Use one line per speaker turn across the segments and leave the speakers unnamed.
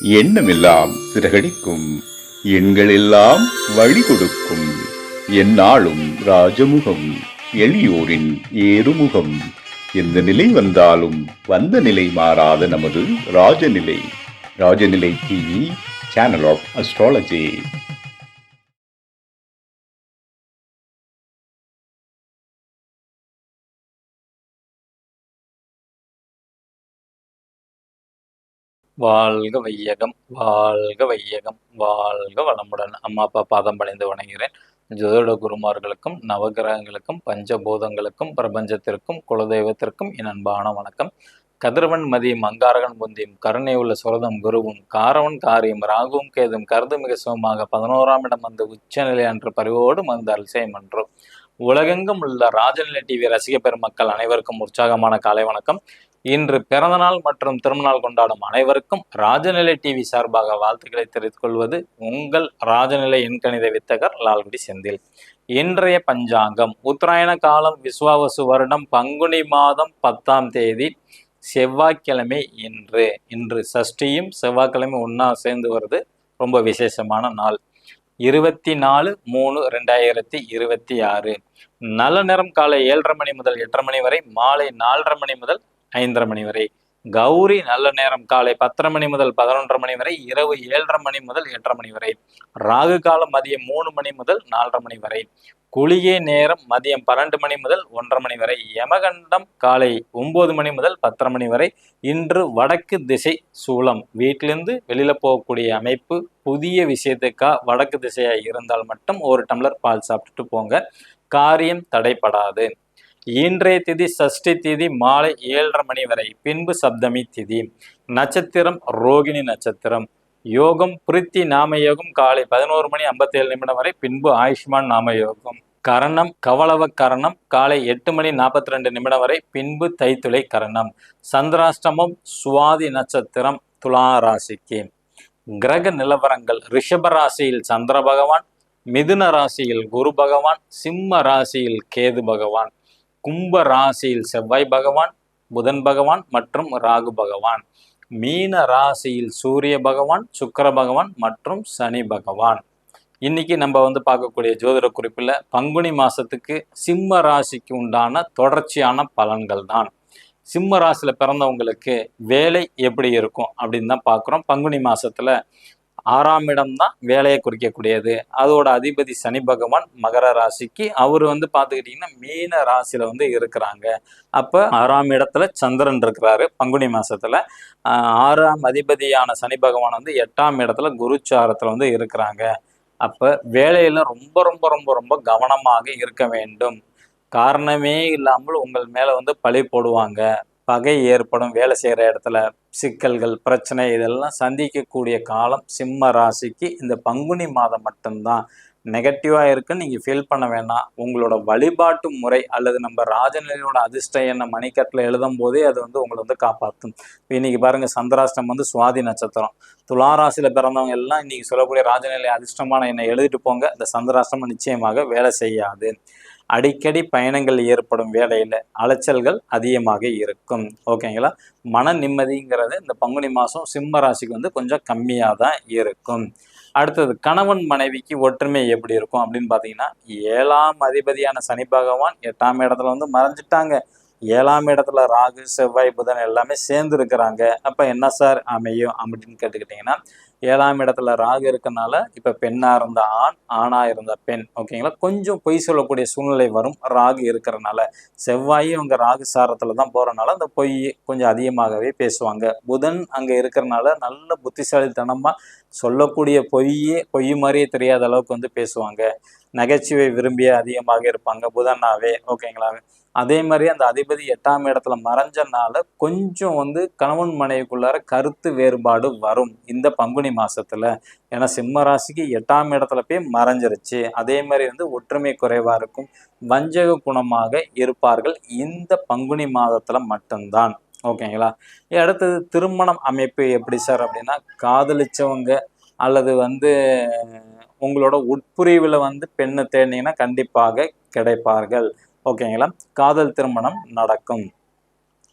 எண்ணமெல்லாம் சிறகடிக்கும், எண்களெல்லாம் வழி கொடுக்கும், எந்நாளும் ராஜமுகம், எளியோரின் ஏறுமுகம். எந்த நிலை வந்தாலும் வந்த நிலை மாறாத நமது Rajanilai. Rajanilai TV, channel of astrology.
வாழ்க வையகம், வாழ்க வையகம், வாழ்க வளமுடன். அம்மா அப்பா பாதம் பணிந்து வணங்குகிறேன். ஜோதிட குருமார்களுக்கும் நவகிரகங்களுக்கும் பஞ்சபூதங்களுக்கும் பிரபஞ்சத்திற்கும் குலதெய்வத்திற்கும் என் அன்பான வணக்கம். கதிரவன் மதியம் அங்காரகன் புந்தியும் கருணை உள்ள சுரதம் குருவும் காரவன் காரியம் ராகுவும் கேதும் கருது மிக சுகமாக 11ஆம் இடம் வந்து உச்சநிலை அன்று பரிவோடு வந்து அல்சேமன்றோம். உலகெங்கும் உள்ள ராஜநிலை டிவி ரசிக பெருமக்கள் அனைவருக்கும் உற்சாகமான காலை வணக்கம். இன்று பிறந்தநாள் மற்றும் திருமணநாள் கொண்டாடும் அனைவருக்கும் ராஜநிலை டிவி சார்பாக வாழ்த்துக்களை தெரிவித்துக் கொள்வது உங்கள் ராஜநிலை எண்கணித வித்தகர் லால்குடி செந்தில். இன்றைய பஞ்சாங்கம் உத்தராயண காலம் விஸ்வாவசு வருடம் பங்குனி மாதம் 10ஆம் தேதி செவ்வாய்க்கிழமை. இன்று சஷ்டியும் செவ்வாய்க்கிழமை ஒன்னா சேர்ந்து வருது. ரொம்ப விசேஷமான நாள். 24/3/2026. நல்ல நேரம் காலை 7:30 மணி முதல் 8:30 மணி வரை, மாலை 4:30 மணி முதல் 5:30 மணி வரை. கௌரி நல்ல நேரம் காலை 10:30 மணி முதல் 11:30 மணி வரை, இரவு 7:30 மணி முதல் 8:30 மணி வரை. ராகு காலம் மதியம் 3 மணி முதல் 4:30 மணி வரை. குளிகை நேரம் மதியம் 12 மணி முதல் 1:30 மணி வரை. யமகண்டம் காலை 9 மணி முதல் 10:30 மணி வரை. இன்று வடக்கு திசை சூலம். வீட்டிலிருந்து வெளியில போகக்கூடிய அமைப்பு. புதிய விஷயத்துக்கா வடக்கு திசையா இருந்தால் மட்டும் ஒரு டம்ளர் பால் சாப்பிட்டுட்டு போங்க, காரியம் தடைப்படாது. இன்றைய திதி சஷ்டி திதி மாலை 7:30 மணி வரை, பின்பு சப்தமி திதி. நட்சத்திரம் ரோகிணி நட்சத்திரம். யோகம் பிரித்தி நாம யோகம் காலை 11:57 வரை, பின்பு ஆயுஷ்மான் நாம யோகம். கரணம் கவளவ கரணம் காலை 8:42 வரை, பின்பு தைத்துளை கரணம். சந்திராஷ்டமம் சுவாதி நட்சத்திரம் துலா ராசிக்கு. கிரக நிலவரங்கள்: ரிஷப ராசியில் சந்திர பகவான், மிதுன ராசியில் குரு பகவான், சிம்ம ராசியில் கேது பகவான், கும்ப ராசியில் செவ்வாய் பகவான், புதன் பகவான் மற்றும் ராகு பகவான், மீன ராசியில் சூரிய பகவான், சுக்கிர பகவான் மற்றும் சனி பகவான். இன்னைக்கு நம்ம பார்க்கக்கூடிய ஜோதிட குறிப்பில் பங்குனி மாசத்துக்கு சிம்ம ராசிக்கு உண்டான தொடர்ச்சியான பலன்கள் தான். சிம்ம ராசியில பிறந்தவங்களுக்கு வேலை எப்படி இருக்கும் அப்படின்னு தான் பார்க்குறோம். பங்குனி மாசத்துல 6ஆம் இடம் தான் வேலையை குறிக்கக்கூடியது. அதோட அதிபதி சனி பகவான் மகர ராசிக்கு. அவர் பார்த்துக்கிட்டிங்கன்னா மீன ராசியில இருக்கிறாங்க. அப்போ 6ஆம் இடத்துல சந்திரன் இருக்கிறாரு. பங்குனி மாசத்துல 6ஆம் அதிபதியான சனி பகவான் 8ஆம் இடத்துல குருச்சாரத்துல இருக்கிறாங்க. அப்போ வேலையில ரொம்ப ரொம்ப ரொம்ப ரொம்ப கவனமாக இருக்க வேண்டும். காரணமே இல்லாமல் உங்கள் மேல பழி போடுவாங்க, பகை ஏற்படும். வேலை செய்கிற இடத்துல சிக்கல்கள், பிரச்சனை இதெல்லாம் சந்திக்கக்கூடிய காலம் சிம்ம ராசிக்கு இந்த பங்குனி மாதம் மட்டும்தான். நெகட்டிவாக இருக்குன்னு நீங்கள் ஃபீல் பண்ண வேண்டாம். உங்களோட வழிபாட்டு முறை அல்லது நம்ம ராஜநிலையோட அதிர்ஷ்ட எண்ண மணிக்கட்டில் எழுதும் போதே அது உங்களை காப்பாற்றும். இன்னைக்கு பாருங்க, சந்திராஷ்டம் சுவாதி நட்சத்திரம். துளாராசியில் பிறந்தவங்க எல்லாம் இன்னைக்கு சொல்லக்கூடிய ராஜநிலை அதிர்ஷ்டமான எண்ணை எழுதிட்டு போங்க. இந்த சந்திராஷ்டமம் நிச்சயமாக வேலை செய்யாது. அடிக்கடி பயணங்கள் ஏற்படும், வேலையில் அலைச்சல்கள் அதிகமாக இருக்கும். ஓகேங்களா? மன நிம்மதிங்கிறது இந்த பங்குனி மாதம் சிம்ம ராசிக்கு கொஞ்சம் கம்மியாக தான் இருக்கும். அடுத்தது, கணவன் மனைவிக்கு ஒற்றுமை எப்படி இருக்கும் அப்படின்னு பார்த்தீங்கன்னா, 7ஆம் அதிபதியான சனி பகவான் 8ஆம் இடத்துல மறைஞ்சிட்டாங்க. 7ஆம் இடத்துல ராகு செவ்வாய் புதன் எல்லாமே சேர்ந்து இருக்கிறாங்க. அப்போ என்ன சார் அமையும் அப்படின்னு கேட்டுக்கிட்டிங்கன்னா, 7ஆம் இடத்துல ராகு இருக்கனால இப்போ பெண்ணாக இருந்த ஆண், ஆணாக இருந்த பெண். ஓகேங்களா? கொஞ்சம் பொய் சொல்லக்கூடிய சூழ்நிலை வரும் ராகு இருக்கிறனால. செவ்வாயும் அவங்க ராகு சாரத்தில் தான் போகிறனால அந்த பொய் கொஞ்சம் அதிகமாகவே பேசுவாங்க. புதன் அங்கே இருக்கிறனால நல்ல புத்திசாலித்தனமாக சொல்லக்கூடிய பொய் மாதிரியே தெரியாத அளவுக்கு பேசுவாங்க. நகைச்சுவை விரும்பிய அதிகமாக இருப்பாங்க புதனாவே. ஓகேங்களா? அதே மாதிரி அந்த அதிபதி 8ஆம் இடத்துல மறைஞ்சனால கொஞ்சம் கணவன் மனைவிக்குள்ளார கருத்து வேறுபாடு வரும் இந்த பங்குனி மாசத்துல. ஏன்னா சிம்ம ராசிக்கு 8ஆம் இடத்துல போய் மறைஞ்சிருச்சு. அதே மாதிரி ஒற்றுமை குறைவா இருக்கும், வஞ்சக குணமாக இருப்பார்கள் இந்த பங்குனி மாதத்துல மட்டும்தான். ஓகேங்களா? அடுத்தது, திருமணம் அமைப்பு எப்படி சார் அப்படின்னா, காதலிச்சவங்க அல்லது உங்களோட உட்புரிவில் பெண்ணை தேடினீங்கன்னா கண்டிப்பாக கிடைப்பார்கள். ஓகேங்களா? காதல் திருமணம் நடக்கும்.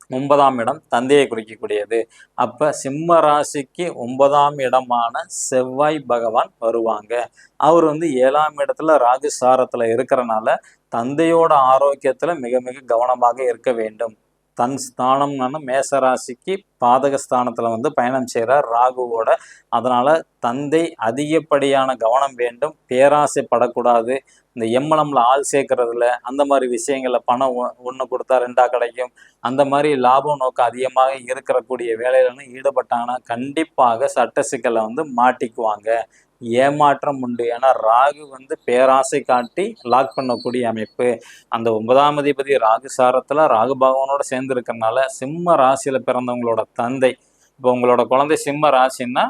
9ஆம் இடம் தந்தையை குறிக்கக்கூடியது. அப்ப சிம்ம ராசிக்கு 9ஆம் இடமான செவ்வாய் பகவான் வருவாங்க. அவர் வந்து 7ஆம் இடத்துல ராகு சாரத்துல இருக்கிறனால தந்தையோட ஆரோக்கியத்துல மிக மிக கவனமாக இருக்க வேண்டும். தன் ஸ்தானம்னான மேச ராசிக்கு பாதக ஸ்தானத்துல வந்து பயணம் செய்கிறார் ராகுவோட. அதனால தந்தை அதிகப்படியான கவனம் வேண்டும். பேராசைப்படக்கூடாது. இந்த எம்மனம்ல ஆள் சேர்க்கறதுல அந்த மாதிரி விஷயங்கள்ல பணம் ஒன்று கொடுத்தா ரெண்டா கிடைக்கும், அந்த மாதிரி லாபம் நோக்கம் அதிகமாக இருக்கக்கூடிய வேலையில ஈடுபட்டாங்கன்னா கண்டிப்பாக சட்ட சிக்கலை வந்து மாட்டிக்குவாங்க. ஏமாற்றம் உண்டு. ஏன்னா ராகு வந்து பேராசை காட்டி லாக் பண்ணக்கூடிய அமைப்பு. அந்த 9ஆம் அதிபதி ராகு சாரத்துல ராகு பகவானோட சேர்ந்து இருக்கிறதுனால சிம்ம ராசியில பிறந்தவங்களோட தந்தை, இப்போ உங்களோட குழந்தை சிம்ம ராசின்னா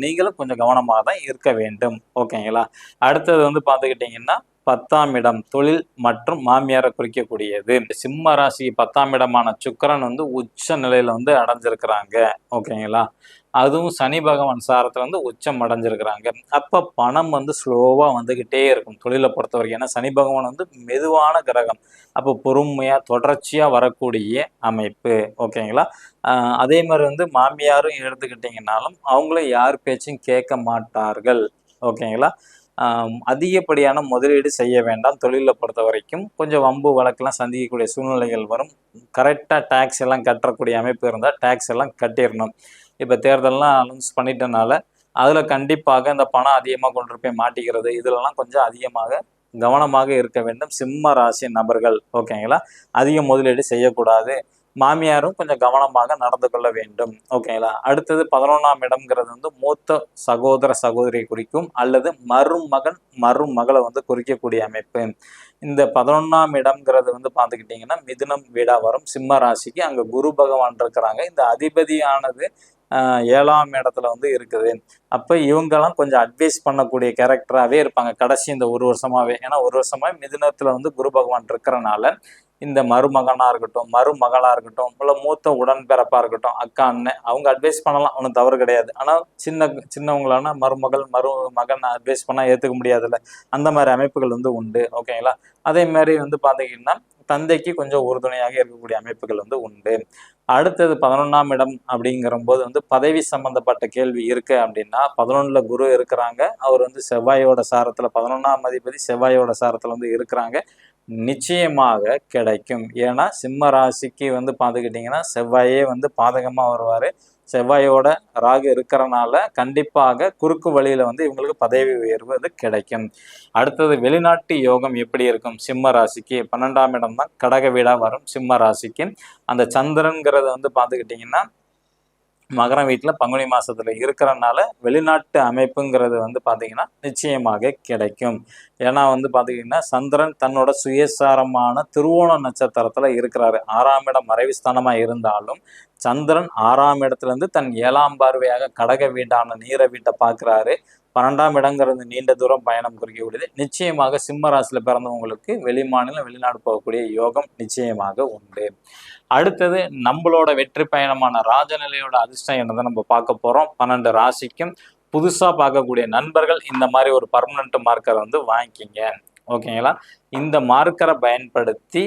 நீங்களும் கொஞ்சம் கவனமாக தான் இருக்க வேண்டும். ஓகேங்களா? அடுத்தது வந்து பார்த்துக்கிட்டிங்கன்னா 10ஆம் இடம் தொழில் மற்றும் மாமியாரை குறிக்கக்கூடியது. சிம்ம ராசி 10ஆம் இடமான சுக்கிரன் வந்து உச்ச நிலையில வந்து அடைஞ்சிருக்கிறாங்க. ஓகேங்களா? அதுவும் சனி பகவான் சாரத்துல வந்து உச்சம் அடைஞ்சிருக்கிறாங்க. அப்ப பணம் வந்து ஸ்லோவா வந்துகிட்டே இருக்கும் தொழிலை பொறுத்த வரைக்கும். ஏன்னா சனி பகவான் வந்து மெதுவான கிரகம். அப்போ பொறுமையா தொடர்ச்சியா வரக்கூடிய அமைப்பு. ஓகேங்களா? அதே மாதிரி வந்து மாமியாரும் எடுத்துக்கிட்டிங்கனாலும் அவங்களும் யார் பேச்சும் கேட்க மாட்டார்கள். ஓகேங்களா? அதிகப்படியான முதலீடு செய்ய வேண்டாம். தொழிலை பொறுத்த வரைக்கும் கொஞ்சம் வம்பு வழக்கெல்லாம் சந்திக்கக்கூடிய சூழ்நிலைகள் வரும். கரெக்டாக டேக்ஸ் எல்லாம் கட்டக்கூடிய அமைப்பு இருந்தால் டேக்ஸ் எல்லாம் கட்டிடணும். இப்போ தேர்தல்லாம் அனௌன்ஸ் பண்ணிட்டனால அதில் கண்டிப்பாக இந்த பணம் அதிகமாக கொண்டு போய் மாட்டிக்கிறது இதிலெல்லாம் கொஞ்சம் அதிகமாக கவனமாக இருக்க வேண்டும் சிம்ம ராசி நபர்கள். ஓகேங்களா? அதிக முதலீடு செய்யக்கூடாது. மாமியாரும் கொஞ்சம் கவனமாக நடந்து கொள்ள வேண்டும். ஓகேங்களா? அடுத்தது 11ஆம் இடம்ங்கிறது வந்து மூத்த சகோதர சகோதரியை குறிக்கும் அல்லது மருமகன் மருமகளை வந்து குறிக்கக்கூடிய அமைப்பு. இந்த 11ஆம் இடம்ங்கிறது வந்து பார்த்துக்கிட்டிங்கன்னா மிதுனம் வீடா வரும் சிம்ம ராசிக்கு. அங்கே குரு பகவான் இருக்கிறாங்க. இந்த அதிபதியானது 7ஆம் இடத்துல வந்து இருக்குது. அப்போ இவங்கெல்லாம் கொஞ்சம் அட்வைஸ் பண்ணக்கூடிய கேரக்டராகவே இருப்பாங்க கடைசி இந்த ஒரு வருஷமாவே. ஏன்னா ஒரு வருஷமா மிதுனத்துல வந்து குரு பகவான் இருக்கிறனால இந்த மருமகனா இருக்கட்டும் மருமகளா இருக்கட்டும் இல்லை மூத்த உடன்பிறப்பா இருக்கட்டும் அக்கா அண்ணன் அவங்க அட்வைஸ் பண்ணலாம், ஒன்றும் தவறு கிடையாது. ஆனால் சின்னவங்களான மருமகள் மருமகன் அட்வைஸ் பண்ணால் ஏற்றுக்க முடியாதுல்ல. அந்த மாதிரி அமைப்புகள் வந்து உண்டு. ஓகேங்களா? அதே மாதிரி வந்து பார்த்தீங்கன்னா தந்தைக்கு கொஞ்சம் உறுதுணையாக இருக்கக்கூடிய அமைப்புகள் வந்து உண்டு. அடுத்தது 11ஆம் இடம் அப்படிங்கிற போது வந்து பதவி சம்பந்தப்பட்ட கேள்வி இருக்கு அப்படின்னா 11ல குரு இருக்கிறாங்க. அவர் வந்து செவ்வாயோட சாரத்துல 11ஆம் அதிபதி செவ்வாயோட சாரத்துல வந்து இருக்கிறாங்க. நிச்சயமாக கிடைக்கும். ஏன்னா சிம்ம ராசிக்கு வந்து பார்த்துக்கிட்டிங்கன்னா செவ்வாயே வந்து பாதகமாக வருவார். செவ்வாயோட ராகு இருக்கிறனால கண்டிப்பாக குறுக்கு வழியில வந்து இவங்களுக்கு பதவி உயர்வு அது கிடைக்கும். அடுத்தது வெளிநாட்டு யோகம் எப்படி இருக்கும் சிம்ம ராசிக்கு? 12ஆம் இடம் தான் கடக வீடா வரும் சிம்ம ராசிக்கு. அந்த சந்திரன்கிறது வந்து பார்த்துக்கிட்டிங்கன்னா மகரம் வீட்டில் பங்குனி மாசத்துல இருக்கிறனால வெளிநாட்டு அமைப்புங்கிறது வந்து பார்த்தீங்கன்னா நிச்சயமாக கிடைக்கும். ஏன்னா வந்து பார்த்தீங்கன்னா சந்திரன் தன்னோட சுயசாரமான திருவோண நட்சத்திரத்துல இருக்கிறாரு. 6ஆம் இடம் மறைவு ஸ்தானமா இருந்தாலும் சந்திரன் 6ஆம் இடத்துல இருந்து தன் 7ஆம் பார்வையாக கடக வீட்டான நீர வீட்டை பார்க்குறாரு. 12ஆம் இடங்கிறது நீண்ட தூரம் பயணம் குறிக்கக்கூடியது. நிச்சயமாக சிம்ம ராசியில பிறந்தவங்களுக்கு வெளிமாநிலம் வெளிநாடு போகக்கூடிய யோகம் நிச்சயமாக உண்டு. அடுத்தது நம்மளோட வெற்றி பயணமான ராஜநிலையோட அதிர்ஷ்டம் என்னதை நம்ம பார்க்க போறோம். 12 ராசிக்கும் புதுசா பார்க்கக்கூடிய நண்பர்கள் இந்த மாதிரி ஒரு பர்மனன்ட் மார்க்கரை வந்து வாங்கிக்கிங்க. ஓகேங்களா? இந்த மார்க்கரை பயன்படுத்தி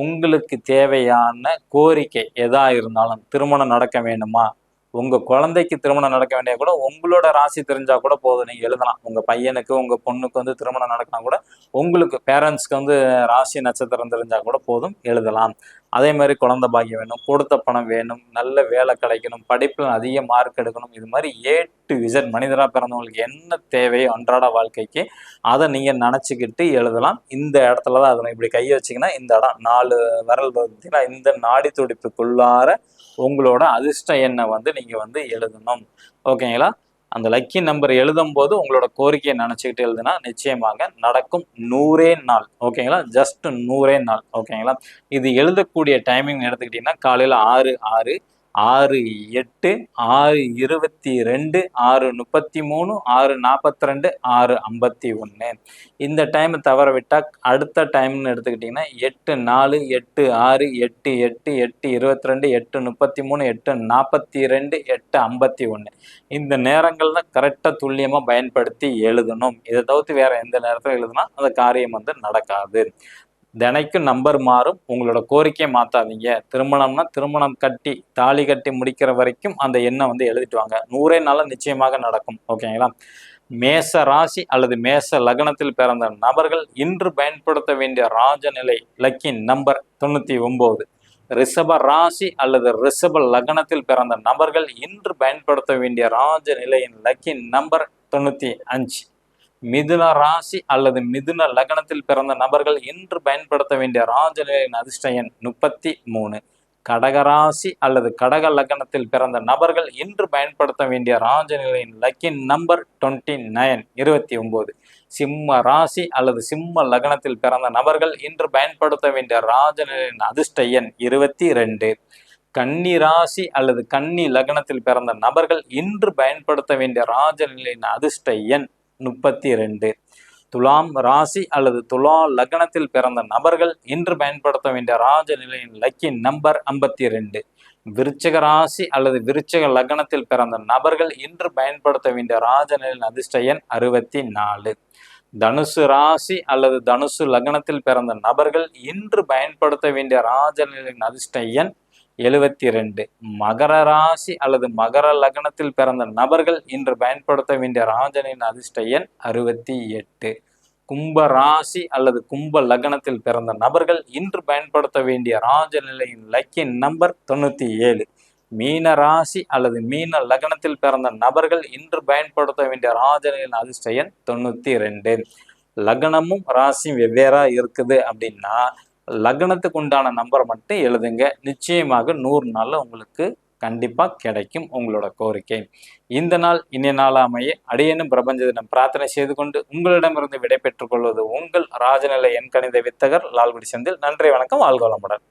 உங்களுக்கு தேவையான கோரிக்கை எதா இருந்தாலும், திருமணம் நடக்க வேணுமா, உங்க குழந்தைக்கு திருமணம் நடக்க வேண்டிய கூட உங்களோட ராசி தெரிஞ்சா கூட போதும், நீங்க எழுதலாம். உங்க பையனுக்கு உங்க பொண்ணுக்கு வந்து திருமணம் நடக்கினா கூட உங்களுக்கு பேரண்ட்ஸ்க்கு வந்து ராசி நட்சத்திரம் தெரிஞ்சா கூட போதும், எழுதலாம். அதே மாதிரி குழந்தை பாக்கியம் வேணும், கொடுத்த பணம் வேணும், நல்ல வேலை கிடைக்கணும், படிப்பில் அதிக மார்க் எடுக்கணும், இது மாதிரி A to Z மனிதராக பிறந்தவங்களுக்கு என்ன தேவையோ அன்றாட வாழ்க்கைக்கு அதை நீங்க நினச்சிக்கிட்டு எழுதலாம். இந்த இடத்துல தான் அதை இப்படி கையை வச்சிங்கன்னா இந்த இடம் 4 விரல் பார்த்தீங்கன்னா இந்த நாடி துடிப்புக்குள்ளார உங்களோட அதிர்ஷ்ட எண்ணை வந்து நீங்க வந்து எழுதணும். ஓகேங்களா? அந்த லக்கி நம்பர் எழுதும் போது உங்களோட கோரிக்கையை நினைச்சுக்கிட்டு எழுதுனா நிச்சயமாக நடக்கும். 100 நாள். ஓகேங்களா? ஜஸ்ட் 100 நாள். ஓகேங்களா? இது எழுதக்கூடிய டைமிங் எடுத்துக்கிட்டீங்கன்னா காலையில 6:06, 6:08, 6:22, 6:33, 6:42, 6:51. இந்த டைம் தவற விட்டா அடுத்த டைம்னு எடுத்துக்கிட்டிங்கன்னா 8:04, 8:06, 8:08, 8:22, 8:33, 8:42, 8:51. இந்த நேரங்கள்ல கரெக்டாக துல்லியமாக பயன்படுத்தி எழுதணும். இதை தவிர்த்து வேற எந்த நேரத்தில் எழுதுனா அந்த காரியம் வந்து நடக்காது. தினைக்கும் நம்பர் மாறும். உங்களோட கோரிக்கையை மாத்தாதீங்க. திருமணம்னா திருமணம் கட்டி தாலி கட்டி முடிக்கிற வரைக்கும் அந்த எண்ணை வந்து எழுதிட்டு வாங்க. 100 நாள்ல நிச்சயமாக நடக்கும். ஓகேங்களா? மேச ராசி அல்லது மேச லக்னத்தில் பிறந்த நபர்கள் இன்று பயன்படுத்த வேண்டிய ராஜநிலை லக்கி நம்பர் 99. ரிஷப ராசி அல்லது ரிஷப லக்னத்தில் பிறந்த நபர்கள் இன்று பயன்படுத்த வேண்டிய ராஜநிலையின் லக்கி நம்பர் 95. மிதுன ராசி அல்லது மிதுன லக்னத்தில் பிறந்த நபர்கள் இன்று பயன்படுத்த வேண்டிய ராஜநிலையின் அதிர்ஷ்ட எண் 33. கடகராசி அல்லது கடக லக்னத்தில் பிறந்த நபர்கள் இன்று பயன்படுத்த வேண்டிய ராஜநிலையின் லக்கி நம்பர் 29 29. சிம்ம ராசி அல்லது சிம்ம லக்னத்தில் பிறந்த நபர்கள் இன்று பயன்படுத்த வேண்டிய ராஜநிலையின் அதிர்ஷ்ட எண் 22. கன்னி ராசி அல்லது கன்னி லக்னத்தில் பிறந்த நபர்கள் இன்று பயன்படுத்த வேண்டிய ராஜநிலையின் அதிர்ஷ்ட எண் 32. துலாம் ராசி அல்லது துலா லக்னத்தில் பிறந்த நபர்கள் இன்று பயன்படுத்த வேண்டிய ராஜநிலையின் லக்கி நம்பர் 52. விருச்சிக ராசி அல்லது விருச்சிக லக்னத்தில் பிறந்த நபர்கள் இன்று பயன்படுத்த வேண்டிய ராஜநிலையின் அதிர்ஷ்ட எண் 64. தனுசு ராசி அல்லது தனுசு லக்னத்தில் பிறந்த நபர்கள் இன்று பயன்படுத்த வேண்டிய ராஜநிலையின் அதிர்ஷ்ட எண் 72. மகர ராசி அல்லது மகர லக்னத்தில் பிறந்த நபர்கள் இன்று பயன்படுத்த வேண்டிய ராஜனின் அதிர்ஷ்ட எண் 68. கும்ப ராசி அல்லது கும்ப லக்னத்தில் பிறந்த நபர்கள் இன்று பயன்படுத்த வேண்டிய ராஜநிலையின் லக்கி நம்பர் 97. மீன ராசி அல்லது மீன லக்னத்தில் பிறந்த நபர்கள் இன்று பயன்படுத்த வேண்டிய ராஜநிலையின் அதிர்ஷ்ட எண் 92. லக்னமும் ராசியும் வெவ்வேறா இருக்குது அப்படின்னா லக்னத்துக்கு உண்டான நம்பரை மட்டும் எழுதுங்க. நிச்சயமாக 100 நாள்ல உங்களுக்கு கண்டிப்பா கிடைக்கும் உங்களோட கோரிக்கை. இந்த நாள் இனிய நாள் அமைய அடியேனும் பிரபஞ்ச தினம் பிரார்த்தனை செய்து கொண்டு உங்களிடமிருந்து விடை பெற்றுக் கொள்வது உங்கள் ராஜநிலை எண்கணித வித்தகர் லால்குடி செந்தில். நன்றி, வணக்கம், வாழ்க வளமுடன்.